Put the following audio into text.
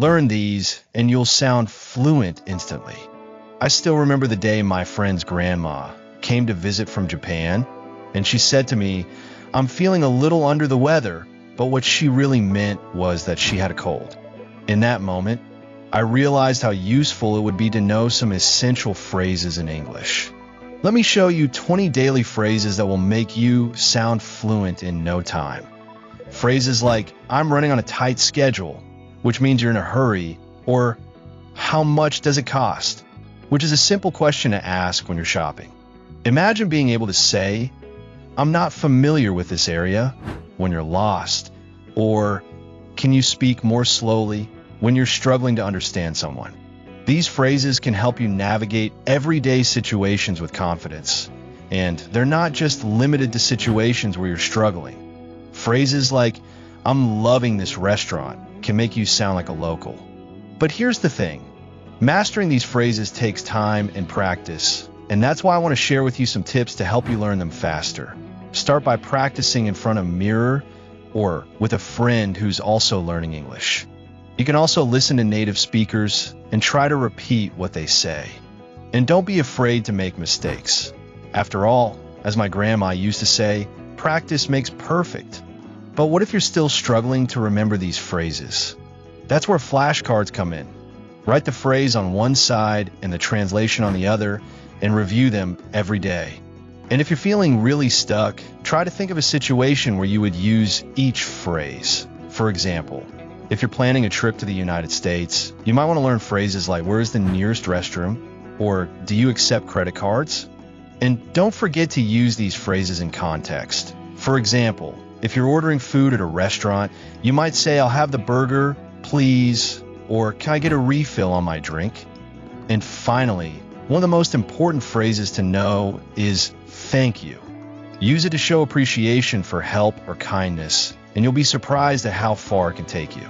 Learn these and you'll sound fluent instantly. I still remember the day my friend's grandma came to visit from Japan, and she said to me, "I'm feeling a little under the weather," but what she really meant was that she had a cold. In that moment, I realized how useful it would be to know some essential phrases in English. Let me show you 20 daily phrases that will make you sound fluent in no time. Phrases like, "I'm running on a tight schedule," which means you're in a hurry, or "How much does it cost?" which is a simple question to ask when you're shopping. Imagine being able to say, "I'm not familiar with this area," when you're lost, or "Can you speak more slowly?" when you're struggling to understand someone. These phrases can help you navigate everyday situations with confidence, and they're not just limited to situations where you're struggling. Phrases like, "I'm loving this restaurant," can make you sound like a local. But here's the thing. Mastering these phrases takes time and practice, and that's why I want to share with you some tips to help you learn them faster. Start by practicing in front of a mirror or with a friend who's also learning English. You can also listen to native speakers and try to repeat what they say. And don't be afraid to make mistakes. After all, as my grandma used to say, practice makes perfect. But what if you're still struggling to remember these phrases? That's where flashcards come in. Write the phrase on one side and the translation on the other, and review them every day. And if you're feeling really stuck, try to think of a situation where you would use each phrase. For example, if you're planning a trip to the United States, you might want to learn phrases like, "Where's the nearest restroom?" or "Do you accept credit cards?" And don't forget to use these phrases in context. For example, if you're ordering food at a restaurant, you might say, "I'll have the burger, please," or "Can I get a refill on my drink?" And finally, one of the most important phrases to know is "thank you." Use it to show appreciation for help or kindness, and you'll be surprised at how far it can take you.